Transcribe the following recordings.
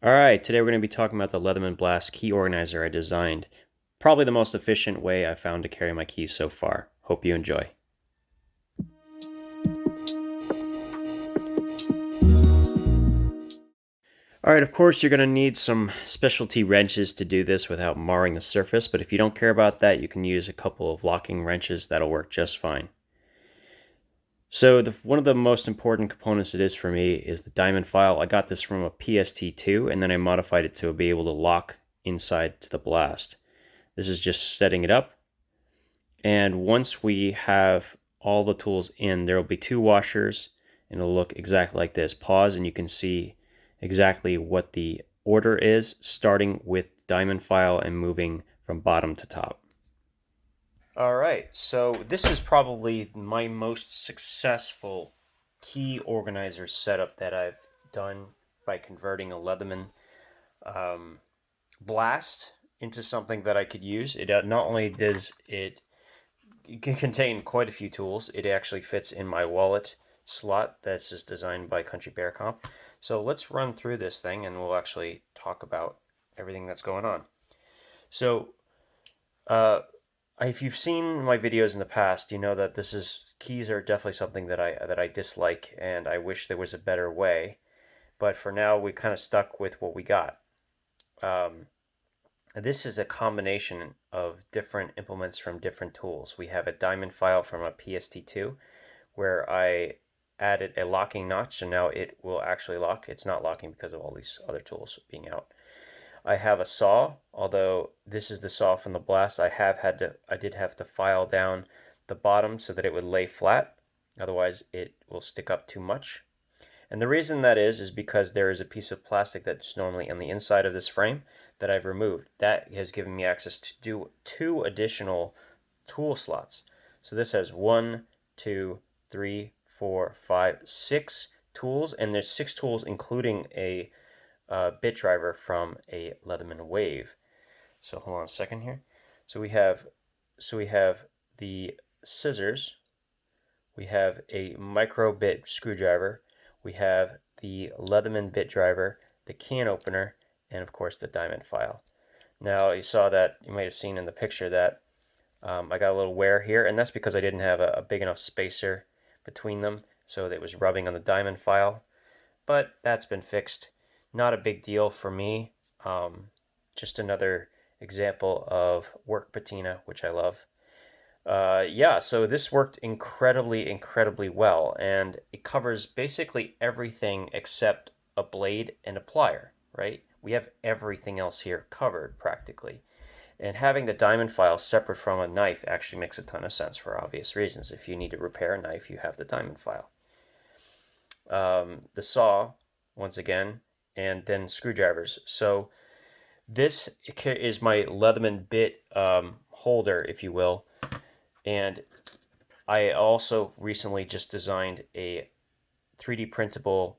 Alright, today we're going to be talking about the Leatherman Blast key organizer I designed. Probably the most efficient way I've found to carry my keys so far. Hope you enjoy. Alright, of course you're going to need some specialty wrenches to do this without marring the surface, but if you don't care about that, you can use a couple of locking wrenches. That'll work just fine. So one of the most important components it is for me is the diamond file. I got this from a PST2 and then I modified it to be able to lock inside to the blast. This is just setting it up. And once we have all the tools in, there will be two washers and it'll look exactly like this. Pause and you can see exactly what the order is, starting with diamond file and moving from bottom to top. Alright, so this is probably my most successful key organizer setup that I've done by converting a Leatherman Blast into something that I could use. It not only does it can contain quite a few tools, it actually fits in my wallet slot that's just designed by Country Bear Comp. So let's run through this thing and we'll actually talk about everything that's going on. So if you've seen my videos in the past, you know that keys are definitely something that I dislike, and I wish there was a better way. But for now, we kind of stuck with what we got. This is a combination of different implements from different tools. We have a diamond file from a PST2, where I added a locking notch, so now it will actually lock. It's not locking because of all these other tools being out. I have a saw, although this is the saw from the Blast. I did have to file down the bottom so that it would lay flat. Otherwise, it will stick up too much. And the reason that is because there is a piece of plastic that's normally on the inside of this frame that I've removed. That has given me access to do two additional tool slots. So this has 1, 2, 3, 4, 5, 6 tools, and there's 6 tools including a bit driver from a Leatherman Wave. So hold on a second here. So we have the scissors, we have a micro bit screwdriver, we have the Leatherman bit driver, the can opener, and of course the diamond file. Now you might have seen in the picture that I got a little wear here, and that's because I didn't have a big enough spacer between them, so that it was rubbing on the diamond file. But that's been fixed. Not a big deal for me. Just another example of work patina, which I love. Yeah, so this worked incredibly well, and it covers basically everything except a blade and a plier, right? We have everything else here covered practically. And having the diamond file separate from a knife actually makes a ton of sense for obvious reasons. If you need to repair a knife, you have the diamond file. The saw, once again, and then screwdrivers. So this is my Leatherman bit holder, if you will. And I also recently just designed a 3D printable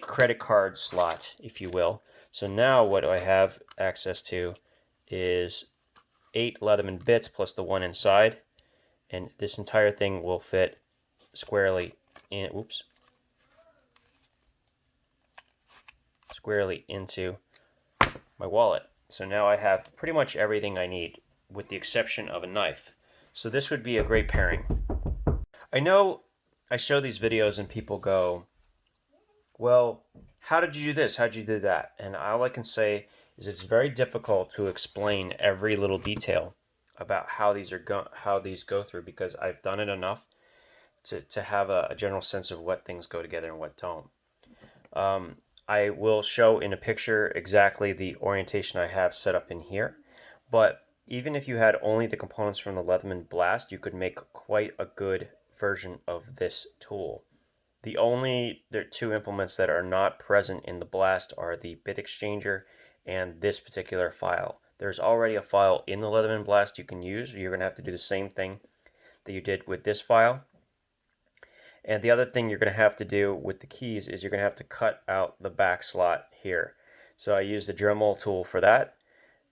credit card slot, if you will. So now what I have access to is 8 Leatherman bits plus the one inside. And this entire thing will fit squarely into my wallet. So now I have pretty much everything I need, with the exception of a knife. So this would be a great pairing. I know I show these videos and people go, well, how did you do this? How did you do that? And all I can say is it's very difficult to explain every little detail about how these go through, because I've done it enough to have a general sense of what things go together and what don't. I will show in a picture exactly the orientation I have set up in here, but even if you had only the components from the Leatherman Blast, you could make quite a good version of this tool. There are two implements that are not present in the Blast are the bit exchanger and this particular file. There's already a file in the Leatherman Blast you can use. You're going to have to do the same thing that you did with this file. And the other thing you're going to have to do with the keys is you're going to have to cut out the back slot here. So I use the Dremel tool for that,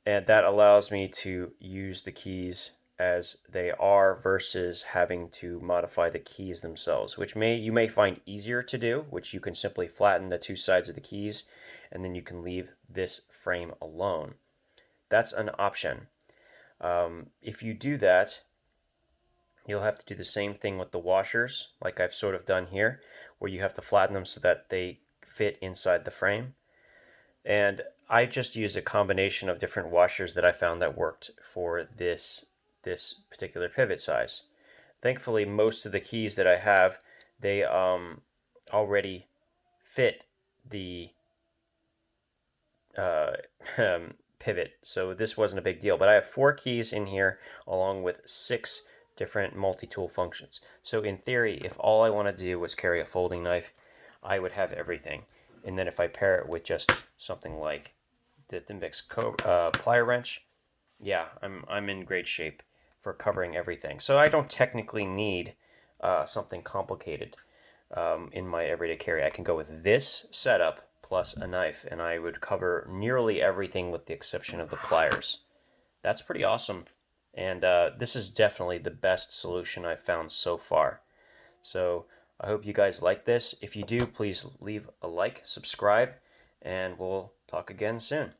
and that allows me to use the keys as they are versus having to modify the keys themselves, which you may find easier to do, which you can simply flatten the two sides of the keys and then you can leave this frame alone. That's an option. If you do that, you'll have to do the same thing with the washers, like I've sort of done here, where you have to flatten them so that they fit inside the frame. And I just used a combination of different washers that I found that worked for this particular pivot size. Thankfully, most of the keys that I have, they already fit the uh, pivot, so this wasn't a big deal. But I have 4 keys in here along with 6 different multi-tool functions. So in theory, if all I want to do was carry a folding knife, I would have everything. And then if I pair it with just something like the Timbix plier wrench, yeah, I'm in great shape for covering everything. So I don't technically need something complicated in my everyday carry. I can go with this setup plus a knife, and I would cover nearly everything with the exception of the pliers. That's pretty awesome, and this is definitely the best solution I've found so far. So I hope you guys like this. If you do, please leave a like, subscribe, and we'll talk again soon.